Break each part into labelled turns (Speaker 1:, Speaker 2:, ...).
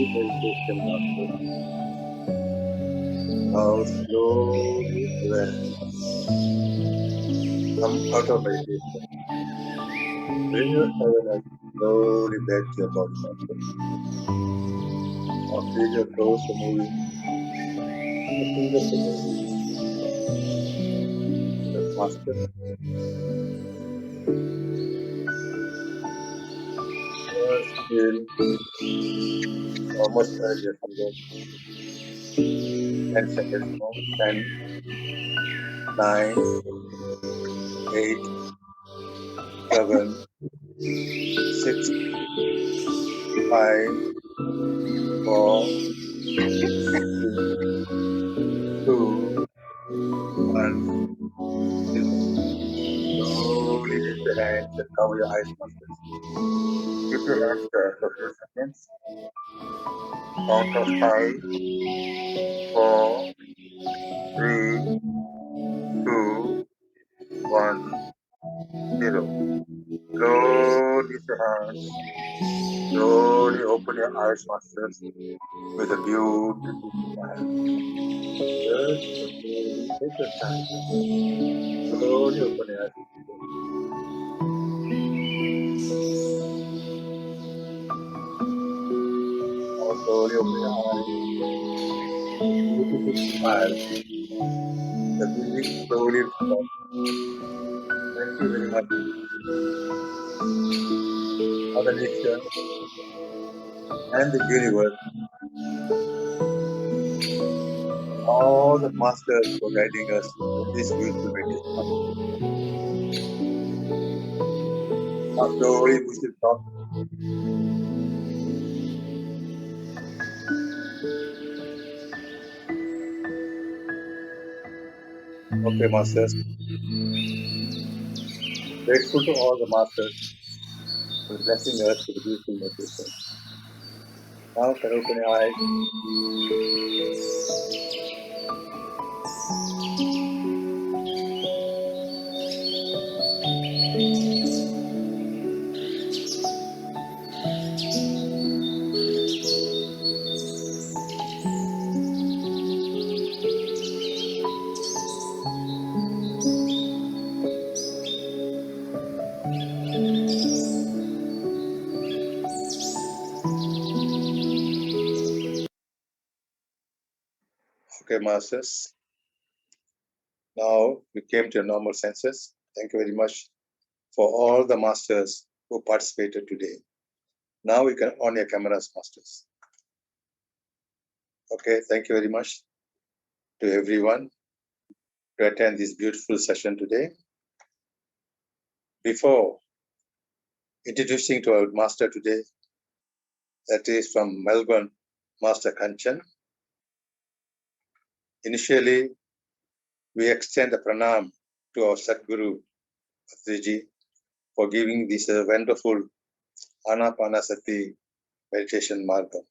Speaker 1: Meditation master. Now slowly come out of meditation. Bring your awareness slowly back to your body master. Now feel your toes are moving, your fingers are moving. The master. First feel almost earlier somewhere. 10 seconds more. 10, 9, 8, 7, 6, 5, 4, 3, 2, 1. Slowly lift the hands and cover your eyes muscles. Keep your hands there for a few seconds. Count of 5, 4, 3, 2, 1, 0. Slowly lift your hands. Slowly open your eyes muscles with a beautiful smile. Just slowly take your time. Slowly open your eyes. Now slowly open your eyes. The beautiful smile. The breathing slowly stop. Thank you very much. Mother Nature and the universe, all the masters for guiding us in this beautiful meditation. Now slowly we should stop. Okay, masters. Grateful to all the masters for blessing us with the beautiful meditation. Now can open your eyes. Okay, masters. Now we came to your normal senses. Thank you very much for all the masters who participated today. Now we can on your cameras, masters. Okay, thank you very much to everyone to attend this beautiful session today. Before introducing to our master today, that is from Melbourne, Master Kanchan. Initially, we extend a pranam to our Sadguru, Patriji, for giving this wonderful Anapanasati meditation margam.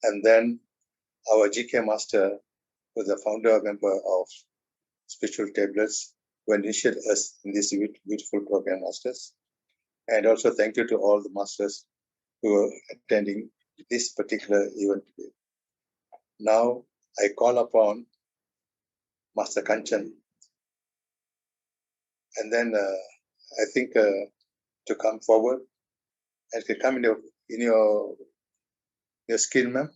Speaker 1: And then our GK Master, who is the founder member of Spiritual Tablets, who initiated us in this beautiful program, masters. And also thank you to all the masters who are attending this particular event today. Now I call upon Master Kanchan, and then I think to come forward and to come in your screen, ma'am.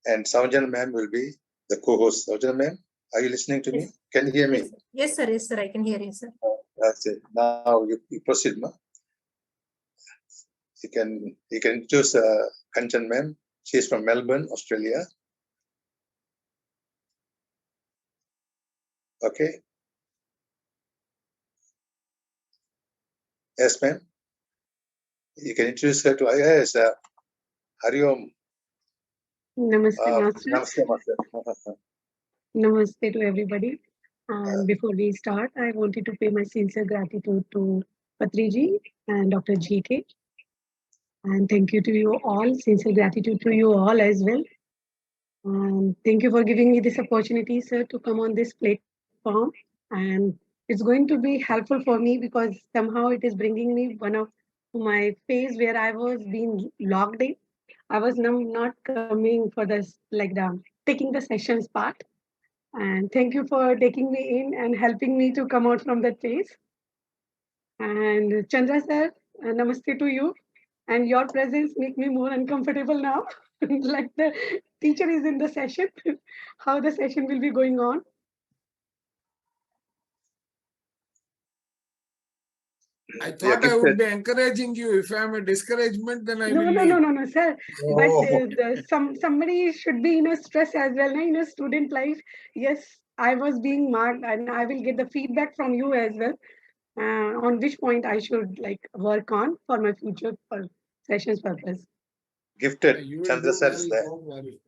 Speaker 1: And Savanjana ma'am will be the co-host. Savanjana ma'am, are you listening to me? Can you hear me?
Speaker 2: Yes, sir. Yes, sir. I can hear you, sir.
Speaker 1: That's it. Now you proceed, ma'am. You can choose Kanchan ma'am. She is from Melbourne, Australia. Okay. Yes, ma'am. You can introduce her to yes, Hari Om.
Speaker 3: Namaste, Master.
Speaker 1: Namaste, Master.
Speaker 3: Namaste to everybody. And before we start, I wanted to pay my sincere gratitude to Patriji and Dr. GK. And thank you to you all, sincere gratitude to you all as well. And thank you for giving me this opportunity, sir, to come on this platform. And it's going to be helpful for me because somehow it is bringing me one of my phase where I was being logged in. I was now not coming for this, like taking the sessions part. And thank you for taking me in and helping me to come out from that phase. And Chandra sir, namaste to you. And your presence make me more uncomfortable now. Like the teacher is in the session, how the session will be going on.
Speaker 4: I thought I would be encouraging you. If I am a discouragement, then I will leave.
Speaker 3: No, sir. But somebody should be in a stress as well, in a student life. Yes, I was being marked, and I will get the feedback from you as well. On which point I should work on for my future sessions purpose.
Speaker 1: Gifted
Speaker 4: You will
Speaker 1: Chandra
Speaker 4: do
Speaker 1: sir is
Speaker 4: well,
Speaker 1: there.
Speaker 4: don't worry.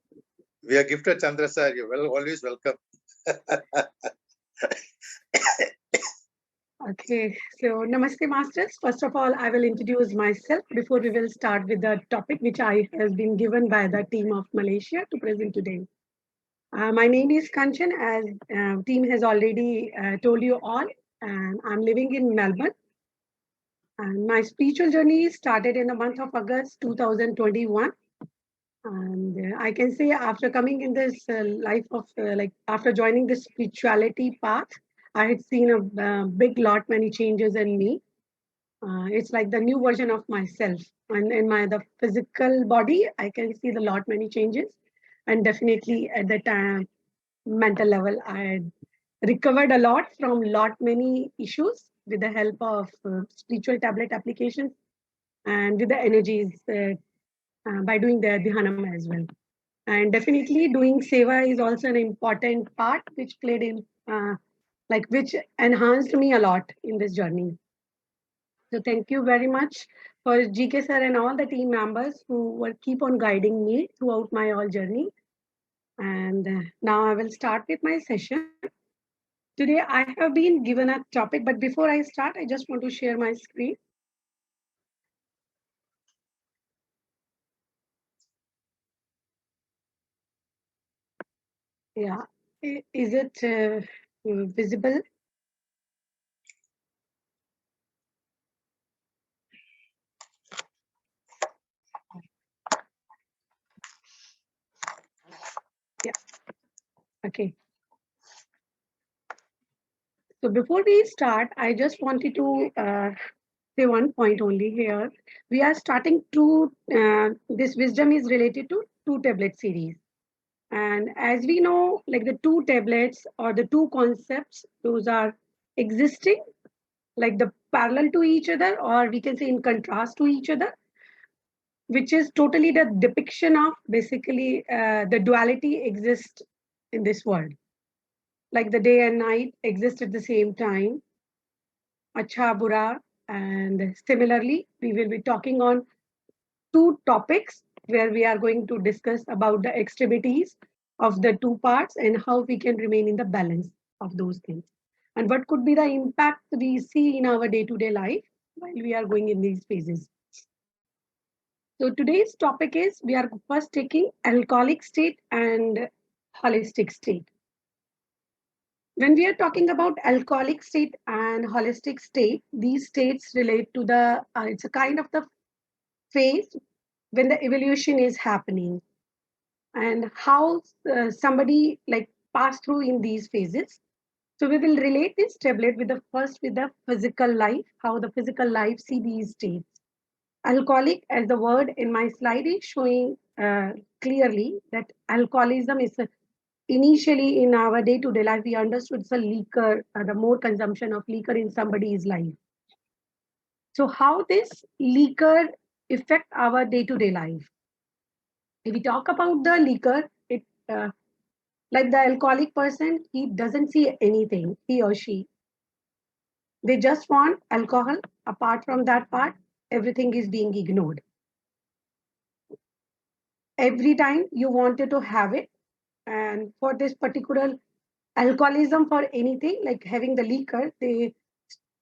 Speaker 1: We are gifted Chandra sir. You're always welcome.
Speaker 3: Okay, so Namaste Masters. First of all, I will introduce myself before we will start with the topic which I has been given by the team of Malaysia to present today. My name is Kanchan, as team has already told you all, and I'm living in Melbourne. And my spiritual journey started in the month of August 2021. And I can say after coming in this life of after joining this spirituality path, I had seen a big lot many changes in me. It's like the new version of myself, and in my the physical body, I can see the lot many changes, and definitely at the time mental level, I had recovered a lot from lot many issues with the help of spiritual tablet applications and with the energies by doing the dhanam as well. And definitely doing seva is also an important part which played in which enhanced me a lot in this journey. So thank you very much for GK sir and all the team members who were keep on guiding me throughout my all journey. And now I will start with my session. Today I have been given a topic, but before I start, I just want to share my screen. Yeah, is it visible? Yeah, okay. So before we start, I just wanted to say one point only here. We are starting to, this wisdom is related to two tablet series. And as we know, like the two tablets or the two concepts, those are existing, like the parallel to each other, or we can say in contrast to each other, which is totally the depiction of basically the duality exists in this world. Like the day and night exist at the same time, acha, bura, and similarly, we will be talking on two topics where we are going to discuss about the extremities of the two parts and how we can remain in the balance of those things. And what could be the impact we see in our day-to-day life while we are going in these phases. So today's topic is we are first taking alcoholic state and holistic state. When we are talking about alcoholic state and holistic state, these states relate to the, it's a kind of the phase when the evolution is happening and how somebody pass through in these phases. So we will relate this tablet with the first with the physical life, how the physical life see these states. Alcoholic, as the word in my slide is showing clearly that alcoholism is initially in our day-to-day life, we understood it's a liquor, the more consumption of liquor in somebody's life. So how this liquor affect our day-to-day life? If we talk about the liquor, it like the alcoholic person, he doesn't see anything, he or she. They just want alcohol. Apart from that part, everything is being ignored. Every time you wanted to have it, and for this particular alcoholism, for anything like having the liquor, they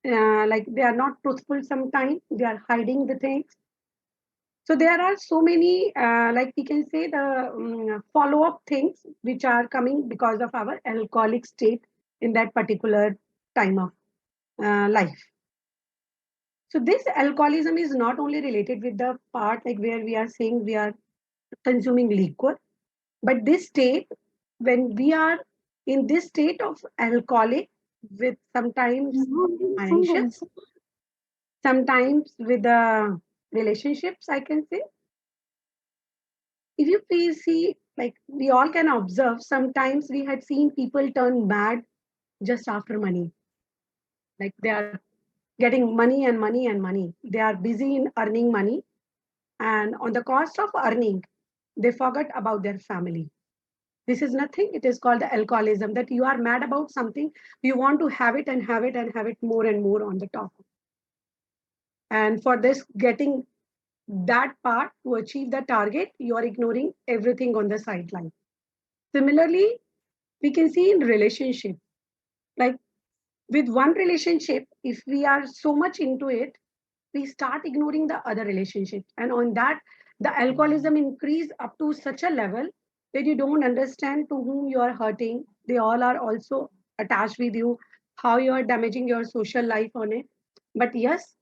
Speaker 3: like they are not truthful sometimes, they are hiding the things. So there are so many like we can say the follow-up things which are coming because of our alcoholic state in that particular time of life. So this alcoholism is not only related with the part like where we are saying we are consuming liquor, but this state, when we are in this state of alcoholic, with sometimes anxious, sometimes with the relationships, I can say. If you please see, like we all can observe, sometimes we had seen people turn bad just after money. Like they are getting money and money and money. They are busy in earning money. And on the cost of earning, they forget about their family. This is nothing. It is called the alcoholism, that you are mad about something. You want to have it and have it and have it more and more on the top. And for this, getting that part to achieve the target, you are ignoring everything on the sideline. Similarly, we can see in relationship, like with one relationship, if we are so much into it, we start ignoring the other relationships. And on that, the alcoholism increase up to such a level that you don't understand to whom you are hurting. They all are also attached with you, how you are damaging your social life on it. But yes,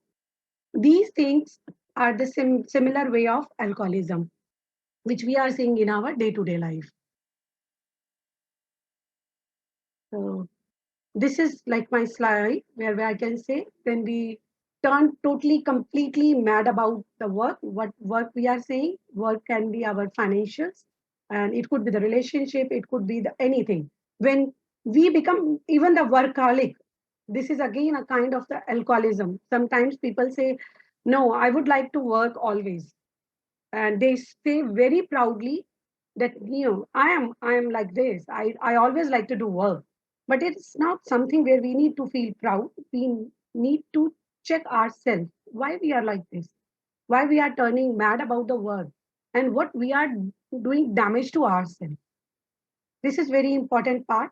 Speaker 3: these things are the similar way of alcoholism, which we are seeing in our day-to-day life. So this is like my slide where I can say when we turn totally, completely mad about the work, what work we are saying, work can be our financials, and it could be the relationship, it could be the anything. When we become even the workaholic, this is again a kind of the alcoholism. Sometimes people say, no, I would like to work always. And they say very proudly that, I am like this. I always like to do work. But it's not something where we need to feel proud. We need to check ourselves why we are like this, why we are turning mad about the work, and what we are doing damage to ourselves. This is very important part.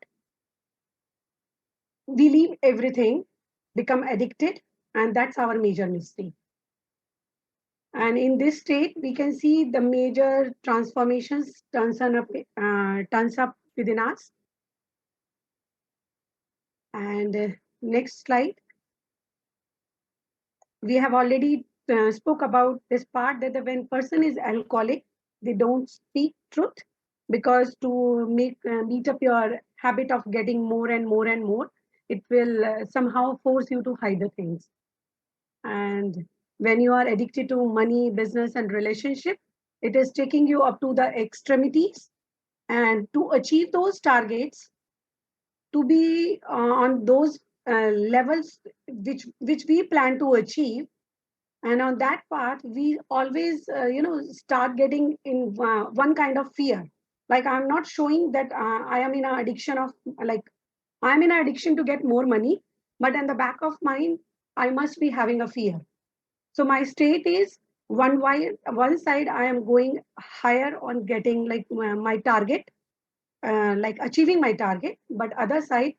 Speaker 3: We leave everything, become addicted, and that's our major mistake. And in this state, we can see the major transformations turns up within us. And next slide. We have already spoke about this part that when person is alcoholic, they don't speak truth, because to meet up your habit of getting more and more and more, it will somehow force you to hide the things. And when you are addicted to money, business, and relationship, it is taking you up to the extremities. And to achieve those targets, to be on those levels which we plan to achieve, and on that part we always start getting in one kind of fear. Like I'm not showing that I am in an addiction of, like I'm in an addiction to get more money, but in the back of mind I must be having a fear. So my state is one side I am going higher on getting like my target, like achieving my target, but other side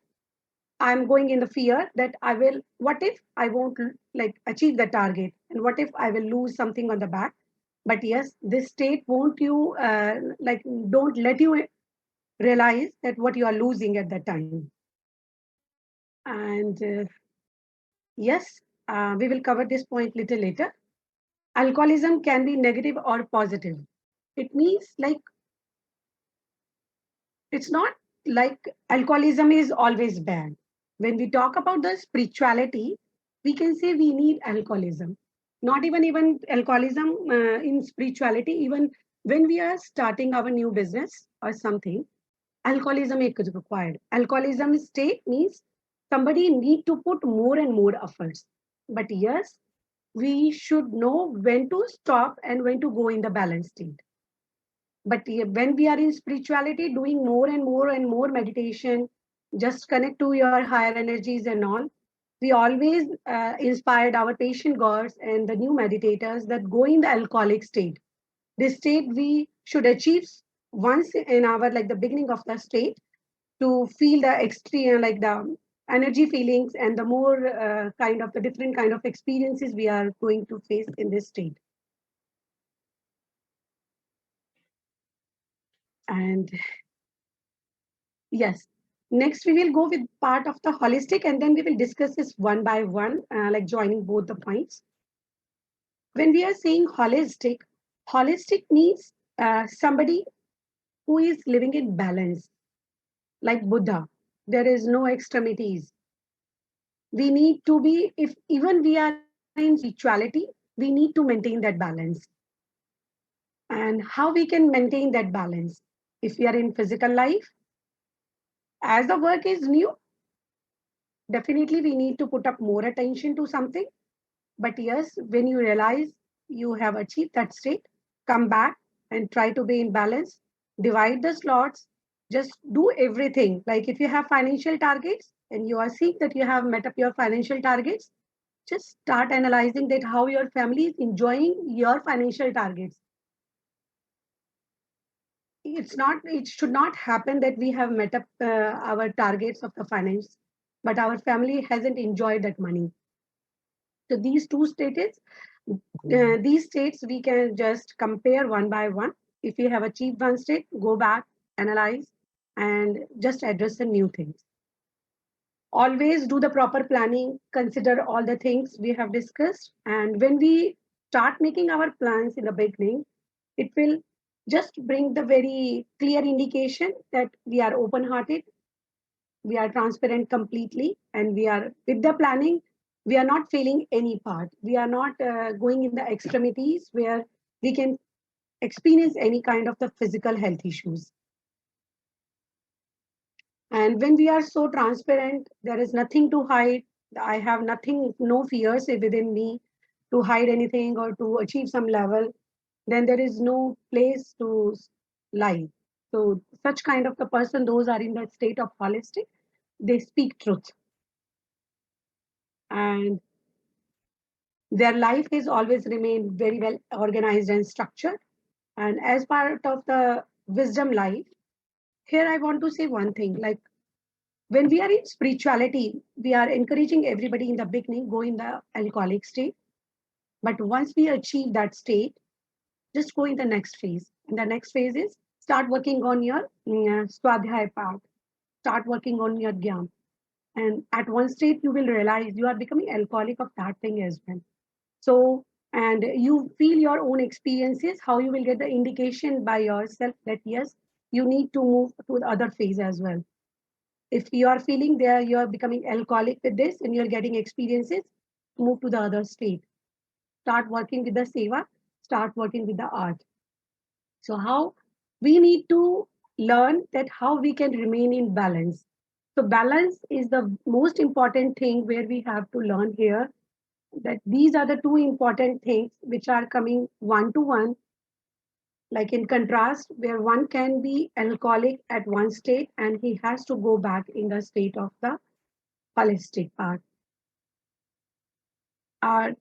Speaker 3: I'm going in the fear that I will, what if I won't like achieve the target, and what if I will lose something on the back. But yes, this state won't you like don't let you realize that what you are losing at that time. And yes, we will cover this point little later. Alcoholism can be negative or positive. It means like it's not like alcoholism is always bad. When we talk about the spirituality, we can say we need alcoholism. Not even alcoholism in spirituality, even when we are starting our new business or something, alcoholism is required. Alcoholism state means somebody need to put more and more efforts. But yes, we should know when to stop and when to go in the balanced state. But when we are in spirituality, doing more and more and more meditation, just connect to your higher energies and all, We always inspired our patient gods and the new meditators that go in the alcoholic state. This state we should achieve once in our, like the beginning of the state, to feel the extreme, like the energy feelings and the more kind of the different kind of experiences we are going to face in this state. And yes, next we will go with part of the holistic, and then we will discuss this one by one, like joining both the points. When we are saying holistic, holistic means somebody who is living in balance, like Buddha. There is no extremities. We need to be, if even we are in spirituality, we need to maintain that balance. And how we can maintain that balance? If we are in physical life, as the work is new, definitely we need to put up more attention to something. But yes, when you realize you have achieved that state, come back and try to be in balance, divide the slots, just do everything. Like if you have financial targets and you are seeing that you have met up your financial targets, just start analyzing that how your family is enjoying your financial targets. It should not happen that we have met up our targets of the finance, but our family hasn't enjoyed that money. So these states we can just compare one by one. If we have achieved one state, go back, analyze, and just address the new things. Always do the proper planning, consider all the things we have discussed. And when we start making our plans in the beginning, it will just bring the very clear indication that we are open hearted, we are transparent completely, and we are with the planning, we are not failing any part. We are not going in the extremities where we can experience any kind of the physical health issues. And when we are so transparent, there is nothing to hide. I have nothing, no fears within me to hide anything or to achieve some level. Then there is no place to lie. So such kind of the person, those are in that state of holistic, they speak truth. And their life is always remained very well organized and structured. And as part of the wisdom life, here I want to say one thing, like when we are in spirituality, we are encouraging everybody in the beginning, go in the alcoholic state. But once we achieve that state, just go in the next phase. And the next phase is start working on your swadhyay part, start working on your gyan. And at one state, you will realize you are becoming alcoholic of that thing as well. So, and you feel your own experiences, how you will get the indication by yourself that yes, you need to move to the other phase as well. If you are feeling there, you are becoming alcoholic with this and you're getting experiences, move to the other state. Start working with the seva, start working with the art. So, how we need to learn that how we can remain in balance. So, balance is the most important thing where we have to learn here that these are the two important things which are coming one to one, like in contrast, where one can be alcoholic at one state and he has to go back in the state of the holistic part. Uh,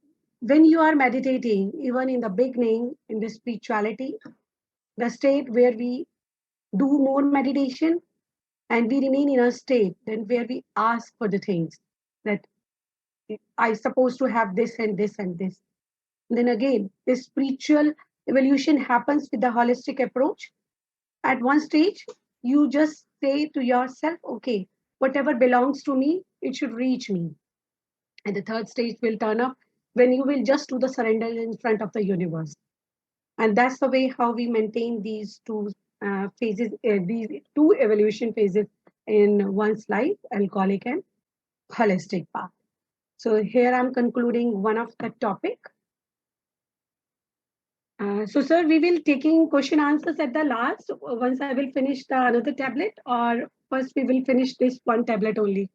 Speaker 3: when you are meditating, even in the beginning, in the spirituality, the state where we do more meditation and we remain in a state then where we ask for the things that I supposed to have this and this and this. And then again, this spiritual evolution happens with the holistic approach. At one stage, you just say to yourself, okay, whatever belongs to me, it should reach me. And the third stage will turn up when you will just do the surrender in front of the universe. And that's the way how we maintain these two phases, these two evolution phases in one's life, alcoholic and holistic path. So here I'm concluding one of the topic. So sir, we will taking question answers at the last once I will finish the another tablet, or first we will finish this one tablet only.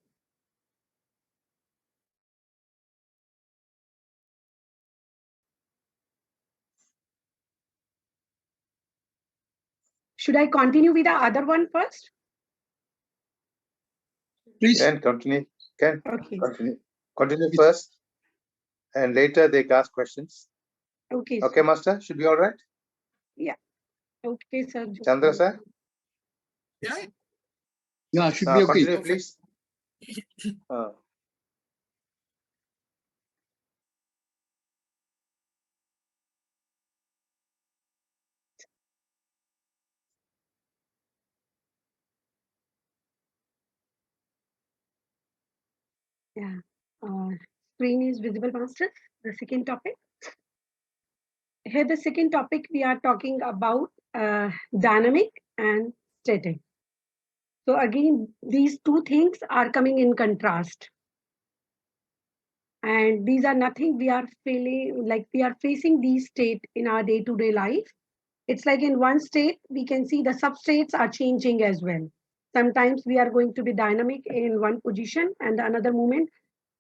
Speaker 3: Should I continue with the other one first?
Speaker 4: Please.
Speaker 1: Can continue. Can
Speaker 3: Okay.
Speaker 1: continue. continue first, and later they ask questions.
Speaker 3: Okay.
Speaker 1: Okay, Master, should be all right.
Speaker 3: Yeah. Okay, sir.
Speaker 1: Chandra sir,
Speaker 4: Yeah.
Speaker 5: Yeah, should be okay.
Speaker 1: continue, please.
Speaker 3: Yeah. Screen is visible, Master. The second topic. Here, the second topic we are talking about dynamic and static. So again, these two things are coming in contrast. And these are nothing we are feeling like we are facing these state in our day-to-day life. It's like in one state, we can see the substates are changing as well. Sometimes we are going to be dynamic in one position, and another moment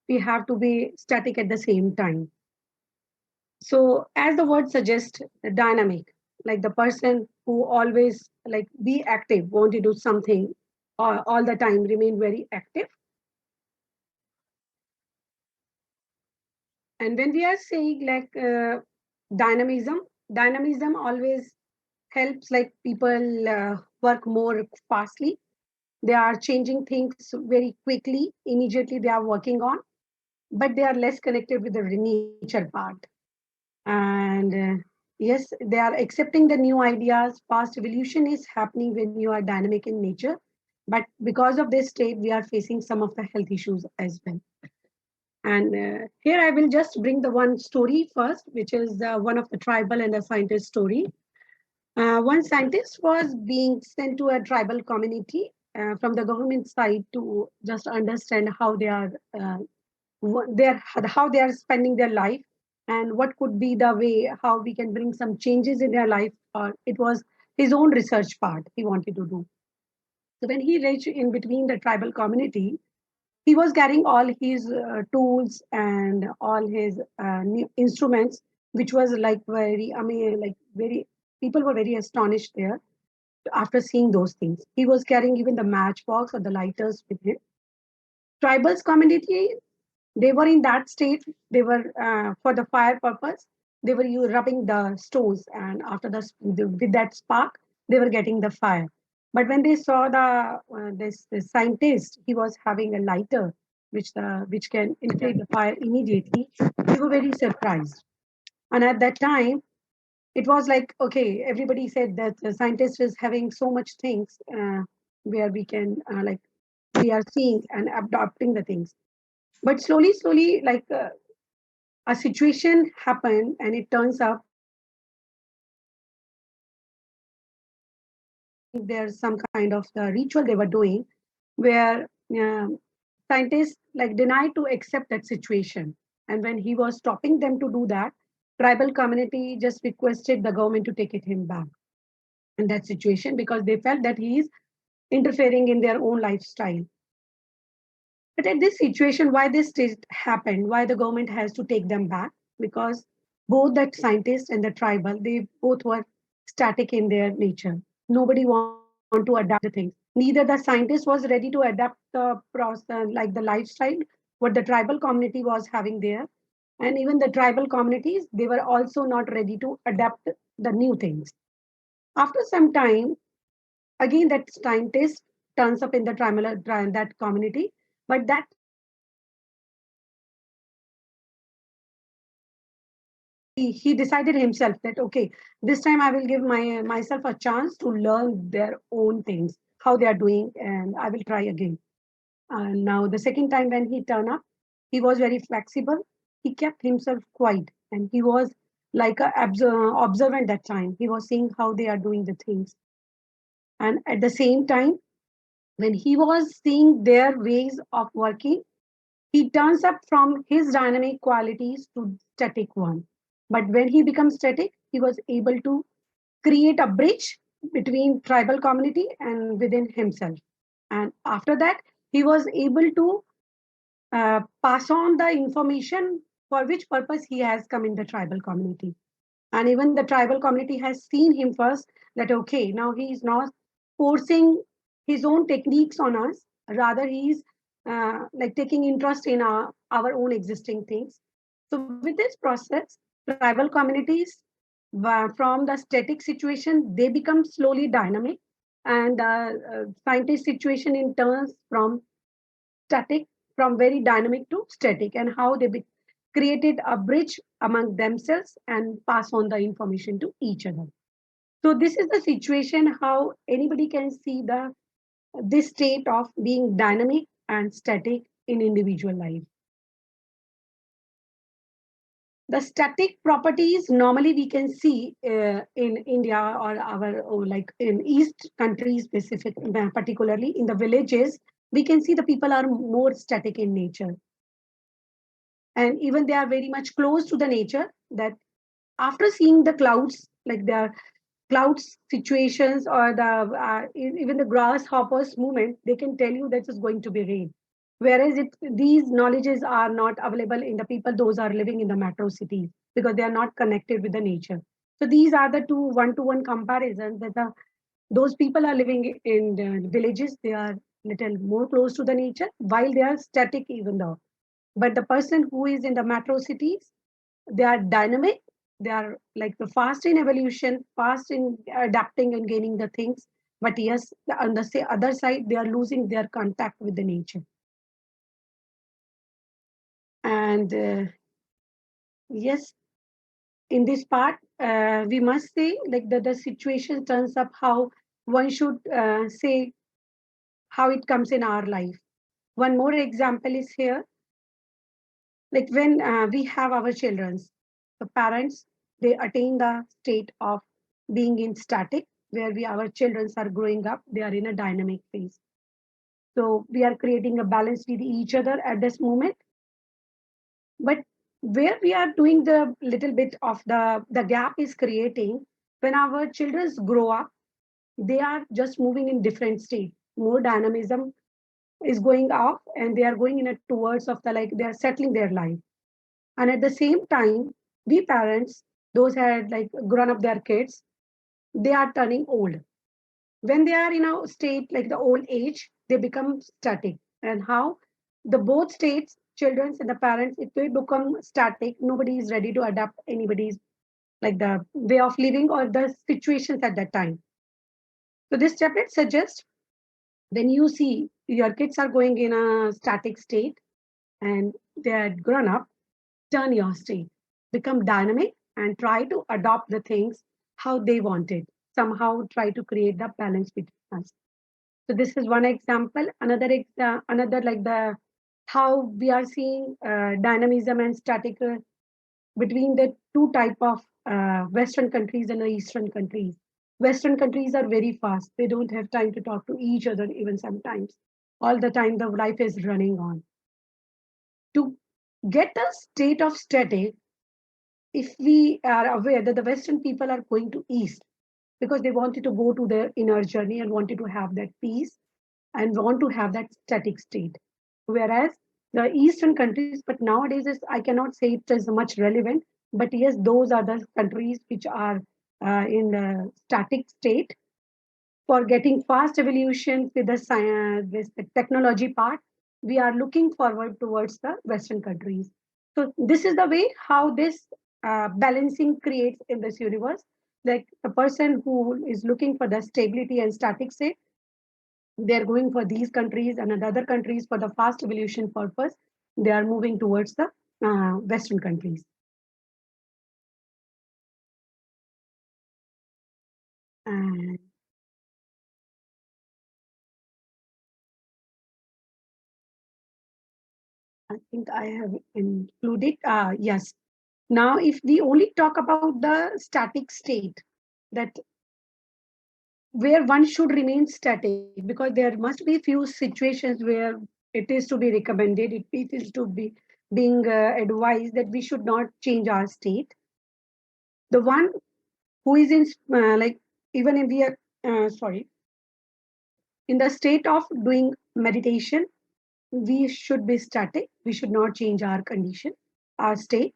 Speaker 3: we have to be static at the same time. So, as the word suggests, dynamic, like the person who always like be active, want to do something all the time, remain very active. And when we are saying like dynamism, dynamism always helps like people work more fastly. They are changing things very quickly, immediately they are working on, but they are less connected with the nature part. And yes, they are accepting the new ideas. Fast evolution is happening when you are dynamic in nature. But because of this state, we are facing some of the health issues as well. And here I will just bring the one story first, which is one of the tribal and the scientist story. One scientist was being sent to a tribal community from the government side to just understand how they are how they are spending their life and what could be the way how we can bring some changes in their life. Or it was his own research part he wanted to do. So when he reached in between the tribal community, he was carrying all his tools and all his new instruments, which was like very, I mean, like very, people were very astonished there after seeing those things. He was carrying even the matchbox or the lighters with him. Tribals community, they were in that state. They were for the fire purpose. They were rubbing the stones, and after with that spark, they were getting the fire. But when they saw this scientist, he was having a lighter, which can inflate the fire immediately. They were very surprised. And at that time, it was like okay, everybody said that the scientist is having so much things where we can like we are seeing and adopting the things. But slowly, slowly, like a situation happened, and it turns up there's some kind of the ritual they were doing where scientists like denied to accept that situation. And when he was stopping them to do that, tribal community just requested the government to take it him back in that situation because they felt that he is interfering in their own lifestyle. But at this situation, why this happened, why the government has to take them back? Because both the scientists and the tribal, they both were static in their nature. Nobody want to adapt the things. Neither the scientist was ready to adapt the process, like the lifestyle, what the tribal community was having there. And even the tribal communities, they were also not ready to adapt the new things. After some time, again that scientist turns up in the tribal that community, but that he decided himself that okay, this time I will give myself a chance to learn their own things, how they are doing, and I will try again. Now the second time when he turned up, he was very flexible. He kept himself quiet, and he was like a observant that time. He was seeing how they are doing the things, and at the same time, when he was seeing their ways of working, he turns up from his dynamic qualities to static one. But when he becomes static, he was able to create a bridge between tribal community and within himself. And after that, he was able to pass on the information for which purpose he has come in the tribal community. And even the tribal community has seen him first that, okay, now he is not forcing his own techniques on us. Rather, he is like taking interest in our own existing things. So with this process, tribal communities from the static situation, they become slowly dynamic, and scientist situation in turns from static, from very dynamic to static, and how they created a bridge among themselves and pass on the information to each other. So this is the situation how anybody can see the this state of being dynamic and static in individual life. The static properties normally we can see in India or our like in East countries, specific particularly in the villages, we can see the people are more static in nature, and even they are very much close to the nature. That after seeing the clouds, like the clouds situations or the even the grasshoppers movement, they can tell you that it's going to be rain. Whereas these knowledges are not available in the people those are living in the metro cities, because they are not connected with the nature. So these are the two one-to-one comparisons, that those people are living in the villages, they are little more close to the nature while they are static even though. But the person who is in the metro cities, they are dynamic, they are like the fast in evolution, fast in adapting and gaining the things. But yes, on the other side, they are losing their contact with the nature. And yes, in this part, we must say like the situation turns up how one should say how it comes in our life. One more example is here, like when we have our children's, the parents, they attain the state of being in static, where our children are growing up, they are in a dynamic phase. So we are creating a balance with each other at this moment. But where we are doing the little bit of the gap is creating when our children grow up, they are just moving in different state. More dynamism is going off, and they are going in a towards of the like they are settling their life. And at the same time, we parents, those had like grown up their kids, they are turning old. When they are in a state like the old age, they become static. And how the both states, children and the parents, if they become static, nobody is ready to adapt anybody's like the way of living or the situations at that time. So this chapter suggests when you see your kids are going in a static state and they are grown up, turn your state, become dynamic, and try to adopt the things how they want it. Somehow try to create the balance between us. So this is one example. Another like the how we are seeing dynamism and static between the two type of Western countries and the Eastern countries. Western countries are very fast. They don't have time to talk to each other even sometimes. All the time the life is running on. To get a state of static, if we are aware that the Western people are going to East because they wanted to go to their inner journey and wanted to have that peace and want to have that static state. Whereas the Eastern countries, but nowadays I cannot say it is much relevant, but yes, those are the countries which are in the static state. For getting fast evolution with the science, with the technology part, we are looking forward towards the Western countries. So this is the way how this balancing creates in this universe. Like the person who is looking for the stability and static state, they're going for these countries, and other countries for the fast evolution purpose, they are moving towards the Western countries. And I think I have included, yes. Now, if we only talk about the static state, that where one should remain static, because there must be few situations where it is to be recommended, it is to be being advised that we should not change our state. The one who is in like even if we are sorry, in the state of doing meditation, we should be static. We should not change our condition, our state.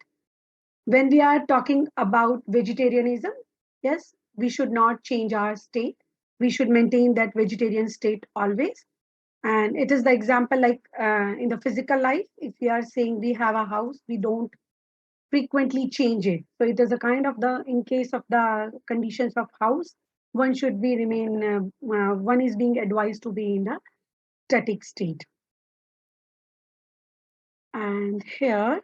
Speaker 3: When we are talking about vegetarianism, yes, we should not change our state. We should maintain that vegetarian state always. And it is the example like in the physical life, if we are saying we have a house, we don't frequently change it. So it is a kind of the, in case of the conditions of house, one should be one is being advised to be in the static state. And here,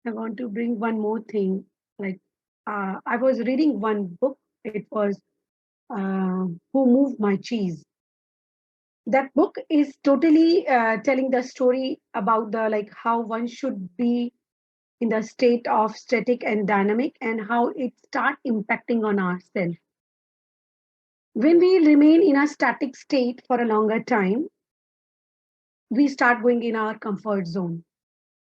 Speaker 3: I want to bring one more thing. Like, I was reading one book. It was Who Moved My Cheese. That book is totally telling the story about the like how one should be in the state of static and dynamic and how it start impacting on ourselves. When we remain in a static state for a longer time, we start going in our comfort zone.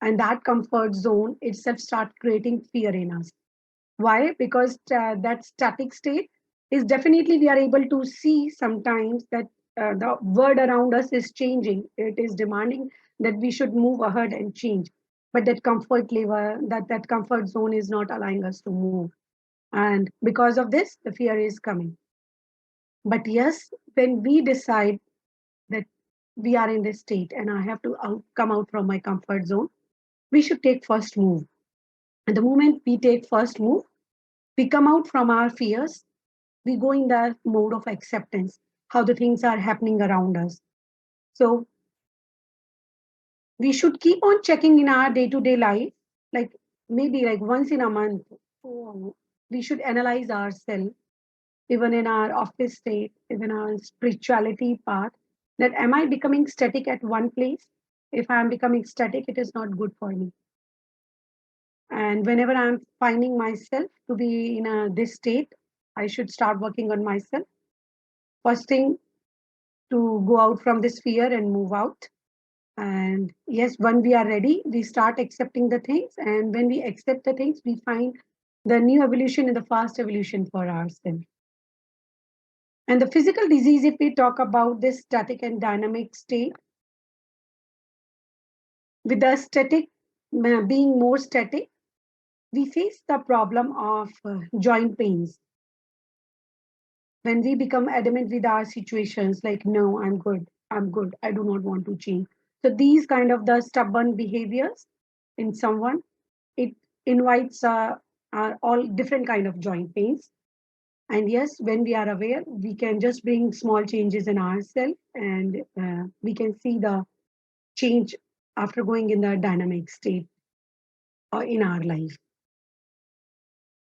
Speaker 3: And that comfort zone itself start creating fear in us. Why? Because that static state is definitely we are able to see sometimes that the world around us is changing. It is demanding that we should move ahead and change. But that comfort level, that comfort zone is not allowing us to move. And because of this, the fear is coming. But yes, when we decide that we are in this state and I have to come out from my comfort zone, we should take first move. And the moment we take first move, we come out from our fears, we go in the mode of acceptance, how the things are happening around us. So we should keep on checking in our day-to-day life, like maybe like once in a month. We should analyze ourselves, even in our office state, even our spirituality path, that am I becoming static at one place? If I'm becoming static, it is not good for me. And whenever I'm finding myself to be in this state, I should start working on myself. First thing, to go out from this fear and move out. And yes, when we are ready, we start accepting the things. And when we accept the things, we find the new evolution and the fast evolution for ourselves. And the physical disease, if we talk about this static and dynamic state, with the static being more static, we face the problem of joint pains. When we become adamant with our situations, like, no, I'm good, I do not want to change. So these kind of the stubborn behaviors in someone, it invites all different kind of joint pains. And yes, when we are aware, we can just bring small changes in ourselves and we can see the change after going in the dynamic state in our life.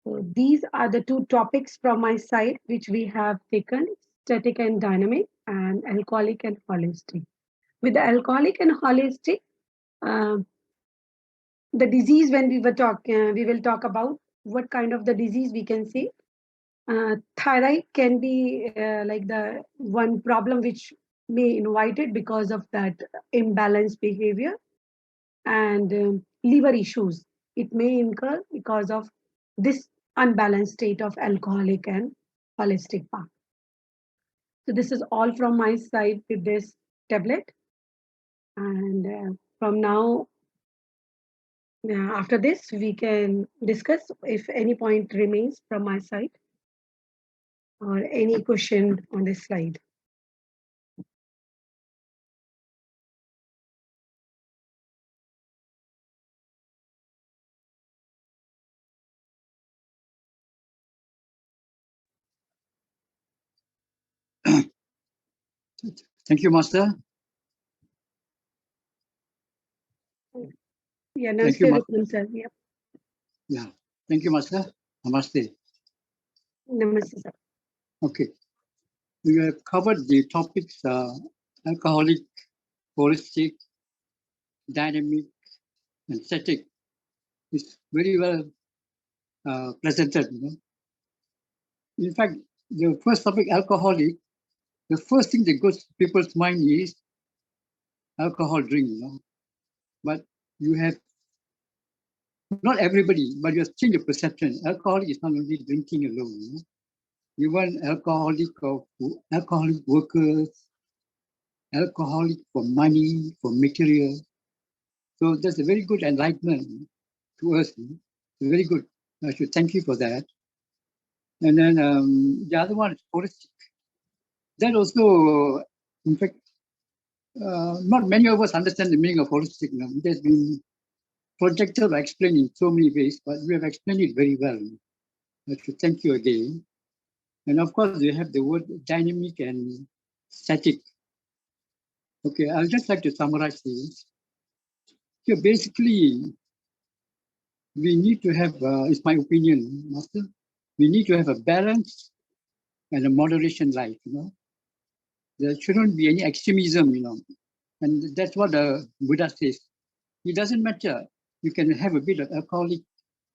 Speaker 3: So these are the two topics from my side which we have taken: static and dynamic, and alcoholic and holistic. With the alcoholic and holistic, uh, the disease, when we will talk about what kind of the disease we can see. Thyroid can be like the one problem which may invite it because of that imbalanced behavior, and liver issues. It may incur because of this unbalanced state of alcoholic and holistic path. So this is all from my side with this tablet. And from now, after this, we can discuss if any point remains from my side or any question on this slide.
Speaker 5: Thank you, Master.
Speaker 3: Yeah,
Speaker 5: Thank you,
Speaker 3: Namaste,
Speaker 5: Master.
Speaker 3: Rukman sir. Yeah,
Speaker 5: Yeah. Thank you, Master. Namaste.
Speaker 3: Namaste, sir.
Speaker 5: Okay. We have covered the topics alcoholic, holistic, dynamic, and static. It's very well presented. You know? In fact, the first topic, alcoholic, the first thing that goes to people's mind is alcohol drink. You know? But you have, not everybody, but you have changed the perception. Alcoholic is not only drinking alone. You know? Even alcoholic workers, alcoholic for money, for material. So that's a very good enlightenment to us. Very good. I should thank you for that. And then the other one is holistic. That also, in fact, not many of us understand the meaning of holistic. It has been projected or explained in so many ways, but we have explained it very well. I should thank you again. And of course, we have the word dynamic and static. Okay, I'll just like to summarize this. Here, basically, we need to have, it's my opinion, Master, we need to have a balance and a moderation life, There shouldn't be any extremism, And that's what the Buddha says. It doesn't matter. You can have a bit of alcoholic,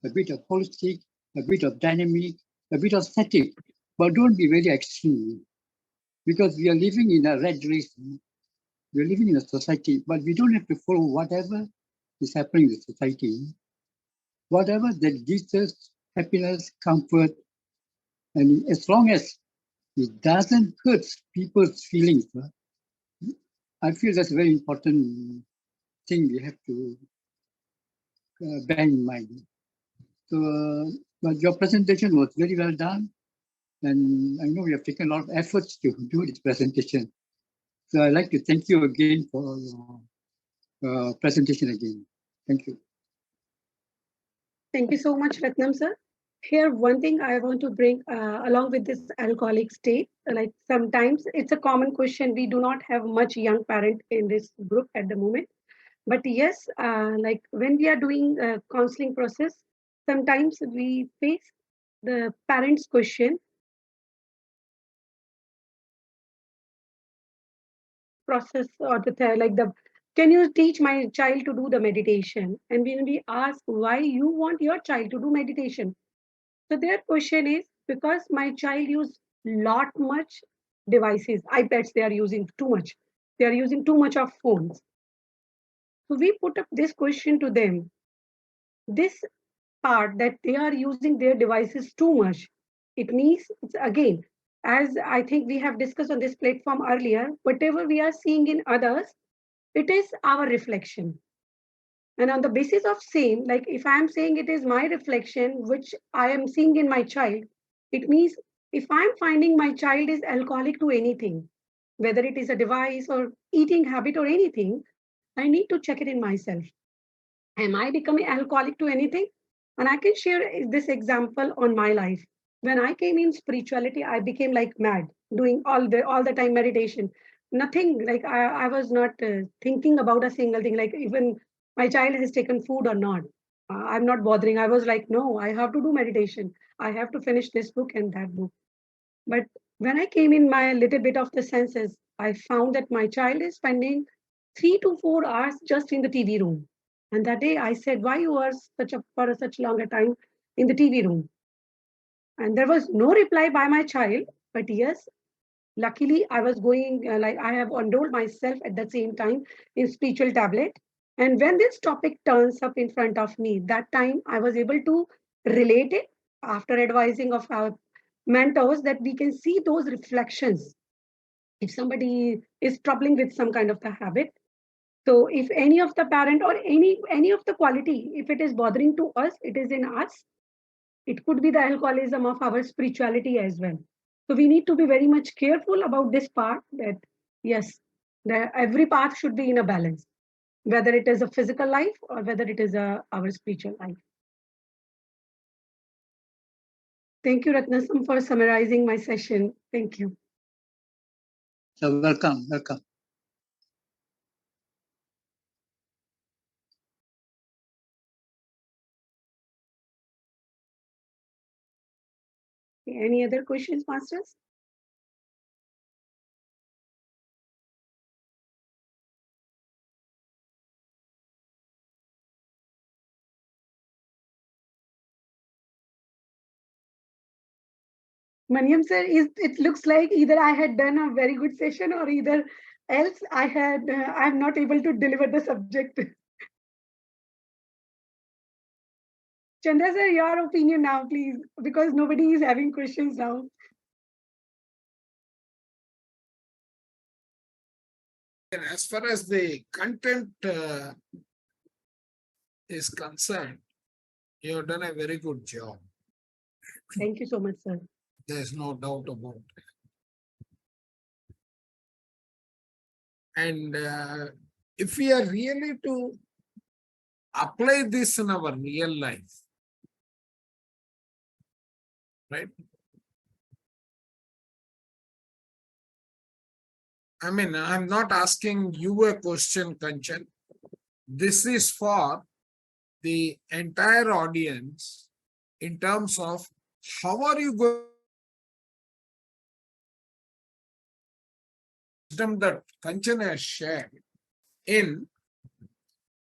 Speaker 5: a bit of holistic, a bit of dynamic, a bit of static, but don't be very extreme. Because we are living in a red race. We're living in a society, but we don't have to follow whatever is happening in the society. Whatever that gives us happiness, comfort, and as long as it doesn't hurt people's feelings, I feel that's a very important thing we have to bear in mind. So, but your presentation was very well done, and I know we have taken a lot of efforts to do this presentation. So I'd like to thank you again for your presentation again. Thank you.
Speaker 3: Thank you so much, Ratnam sir. Here, one thing I want to bring along with this alcoholic state, like sometimes it's a common question. We do not have much young parent in this group at the moment. But yes, like when we are doing a counseling process, sometimes we face the parents' question, process or can you teach my child to do the meditation? And when we ask why you want your child to do meditation, so their question is because my child use lot much devices, iPads they are using too much. They are using too much of phones. So we put up this question to them. This part that they are using their devices too much, it means it's again, as I think we have discussed on this platform earlier, whatever we are seeing in others, it is our reflection. And on the basis of same, like if I am saying it is my reflection, which I am seeing in my child, it means if I'm finding my child is alcoholic to anything, whether it is a device or eating habit or anything, I need to check it in myself. Am I becoming alcoholic to anything? And I can share this example on my life. When I came in spirituality, I became like mad, doing all the time meditation. Nothing like I was not thinking about a single thing. Like even my child has taken food or not, I'm not bothering. I was like, no, I have to do meditation. I have to finish this book and that book. But when I came in my little bit of the senses, I found that my child is spending 3 to 4 hours just in the TV room. And that day I said, why you are for such longer time in the TV room? And there was no reply by my child. But yes, luckily I was going, like I have enrolled myself at the same time in spiritual tablet. And when this topic turns up in front of me, that time I was able to relate it after advising of our mentors that we can see those reflections. If somebody is troubling with some kind of the habit, so if any of the parent or any of the quality, if it is bothering to us, it is in us. It could be the alcoholism of our spirituality as well. So we need to be very much careful about this part that yes, every path should be in a balance, whether it is a physical life or whether it is our spiritual life. Thank you, Ratnasam, for summarizing my session. Thank you.
Speaker 5: So welcome.
Speaker 3: Any other questions, Masters? Maniam sir, it looks like either I had done a very good session or either else I'm not able to deliver the subject. Chandra sir, your opinion now, please, because nobody is having questions now.
Speaker 4: And as far as the content is concerned, you have done a very good job.
Speaker 3: Thank you so much, sir.
Speaker 4: There's no doubt about it. And if we are really to apply this in our real life, right? I mean, I'm not asking you a question, Kanchan. This is for the entire audience in terms of how are you going wisdom that Kanchan has shared in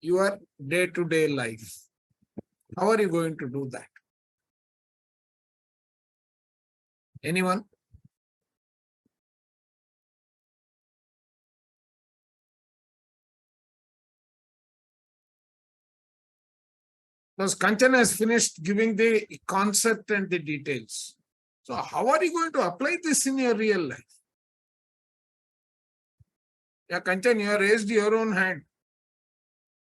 Speaker 4: your day-to-day life. How are you going to do that? Anyone? Because Kanchan has finished giving the concept and the details. So how are you going to apply this in your real life? Yeah, Kanchan, you have raised your own hand.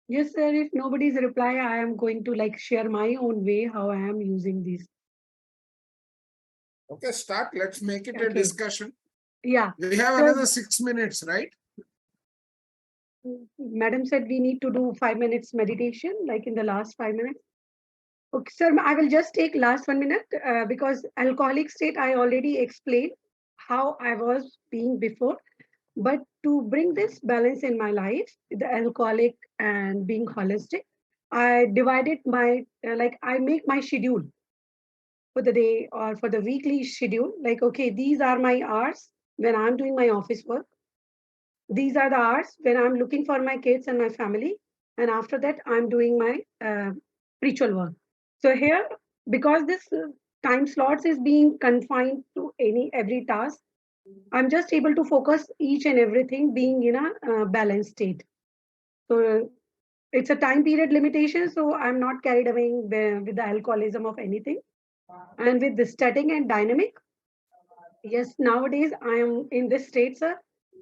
Speaker 3: Yes, sir. If nobody's reply, I am going to like share my own way how I am using this.
Speaker 4: Okay, start. Let's make it a
Speaker 3: Okay.
Speaker 4: discussion.
Speaker 3: Yeah.
Speaker 4: We have
Speaker 3: So-
Speaker 4: another 6 minutes, right?
Speaker 3: Madam said we need to do 5 minutes meditation, like in the last 5 minutes. Okay, sir, I will just take last 1 minute because alcoholic state, I already explained how I was being before. But to bring this balance in my life, the alcoholic and being holistic, I divided my, like I make my schedule for the day or for the weekly schedule. Like, okay, these are my hours when I'm doing my office work. These are the hours when I'm looking for my kids and my family. And after that, I'm doing my spiritual work. So here, because this time slots is being confined to any every task, I'm just able to focus each and everything being in a balanced state. So it's a time period limitation. So I'm not carried away with the alcoholism of anything. And with the static and dynamic, yes, nowadays I am in this state, sir.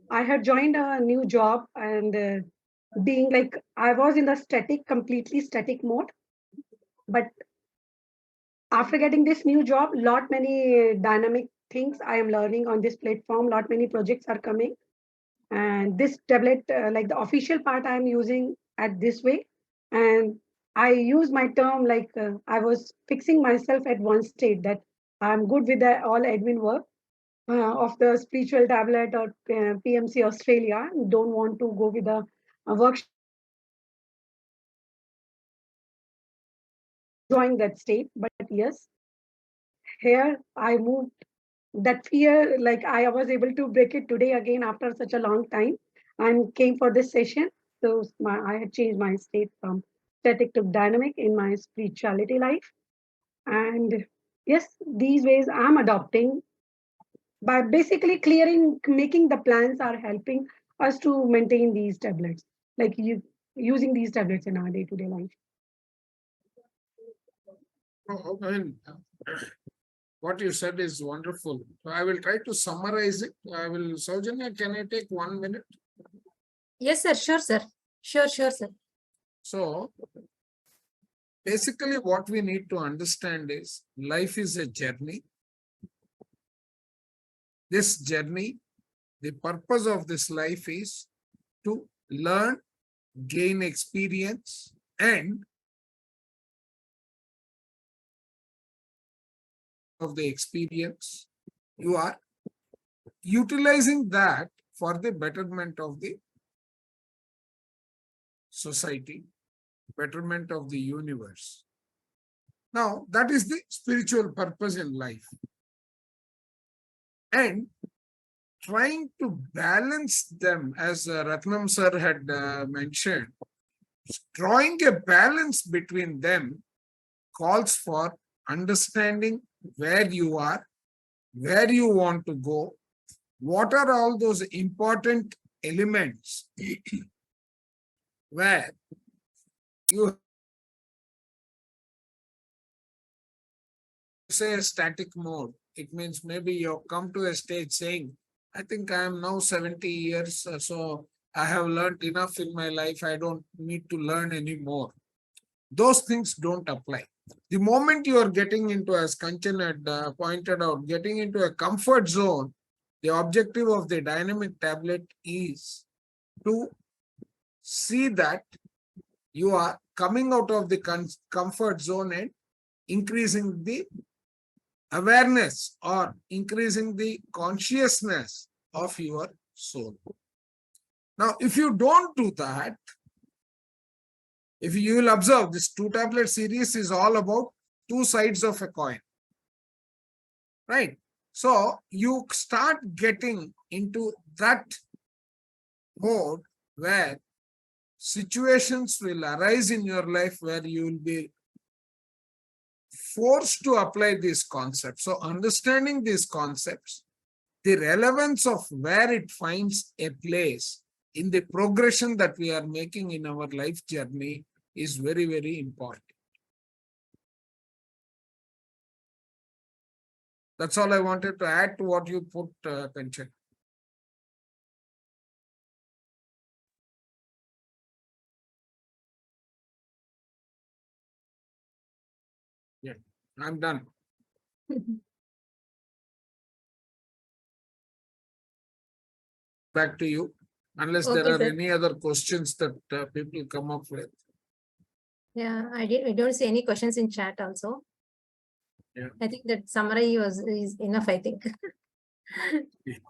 Speaker 3: I had joined a new job and being like I was in the static, completely static mode. But after getting this new job, lot many dynamic things I am learning on this platform. Lot many projects are coming, and this tablet, like the official part, I am using at this way. And I use my term like I was fixing myself at one state that I'm good with the all admin work of the spiritual tablet or PMC Australia. Don't want to go with a work enjoying that state. But yes, here I moved that fear, like I was able to break it today again after such a long time and came for this session. So I had changed my state from static to dynamic in my spirituality life. And yes, these ways I'm adopting by basically clearing, making the plans are helping us to maintain these tablets, like you using these tablets in our day-to-day life.
Speaker 4: I mean, what you said is wonderful. So I will try to summarize it. Saujanya, can I take 1 minute?
Speaker 2: Yes, sir. Sure, sir. Sure, sir.
Speaker 4: So basically what we need to understand is life is a journey. This journey, the purpose of this life is to learn, gain experience, and of the experience, you are utilizing that for the betterment of the society, betterment of the universe. Now, that is the spiritual purpose in life. And trying to balance them, as Ratnam sir had mentioned, drawing a balance between them calls for understanding where you are, where you want to go, what are all those important elements where you say a static mode. It means maybe you come to a stage saying, I think I am now 70 years, so I have learned enough in my life. I don't need to learn anymore. Those things don't apply. The moment you are getting into, as Kanchan had pointed out, getting into a comfort zone, the objective of the dynamic tablet is to see that you are coming out of the comfort zone and increasing the awareness or increasing the consciousness of your soul. Now, if you don't do that, if you will observe, this 2-tablet series is all about two sides of a coin, right? So you start getting into that mode where situations will arise in your life where you will be forced to apply these concepts. So understanding these concepts, the relevance of where it finds a place in the progression that we are making in our life journey is very, very important. That's all I wanted to add to what you put, Kanchan. Yeah, I'm done. Back to you, unless there
Speaker 2: Okay,
Speaker 4: are
Speaker 2: sir.
Speaker 4: any other questions that people come up with.
Speaker 2: Yeah, I don't see any questions in chat also.
Speaker 4: Yeah.
Speaker 2: I think that summary is enough, I think.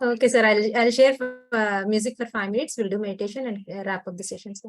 Speaker 2: Okay, sir. I'll share music for 5 minutes. We'll do meditation and wrap up the session, sir.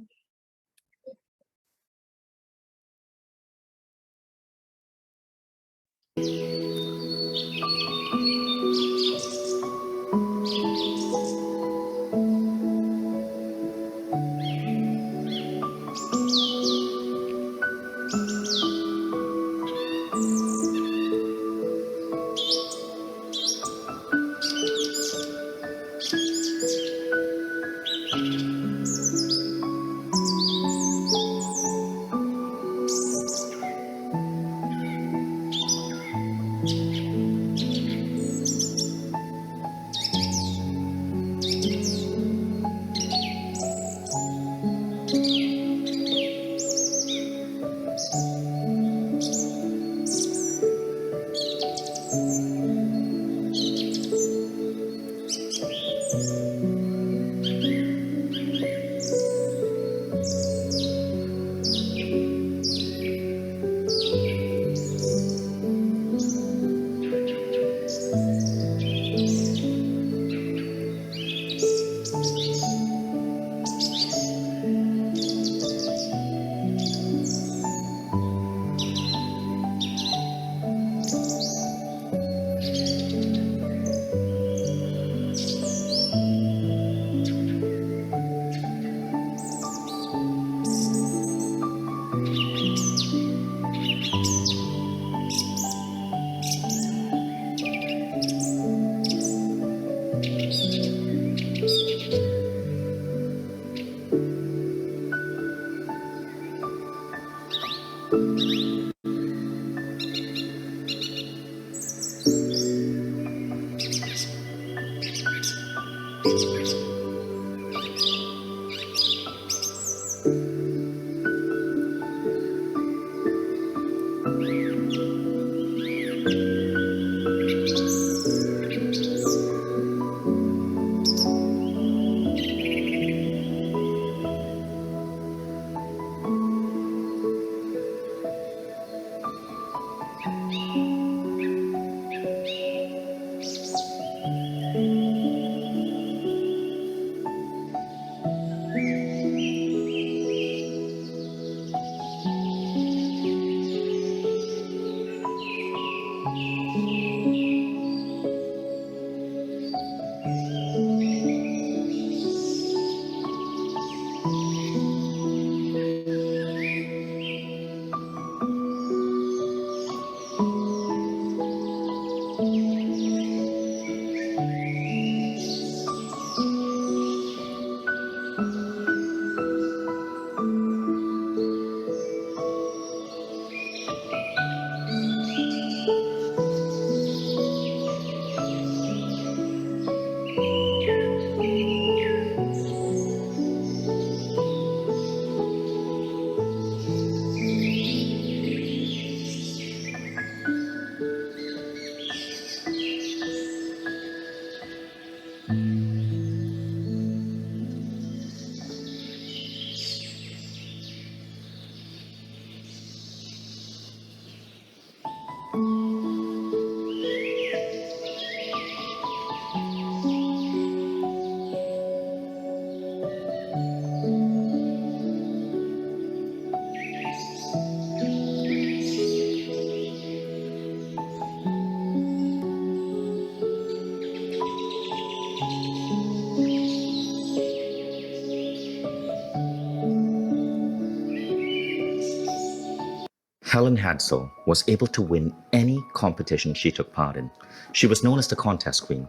Speaker 6: Helen Hadsell was able to win any competition she took part in. She was known as the contest queen.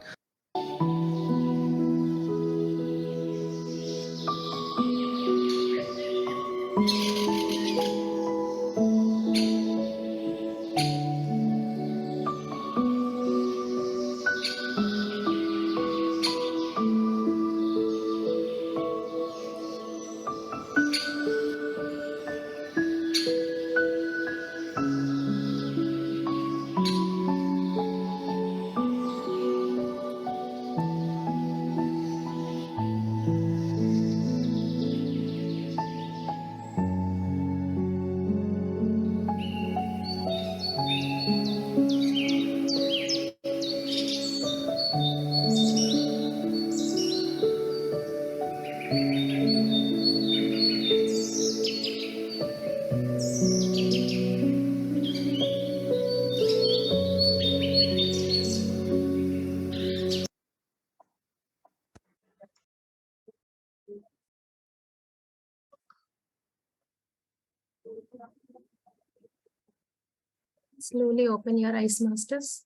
Speaker 2: Slowly open your eyes, masters.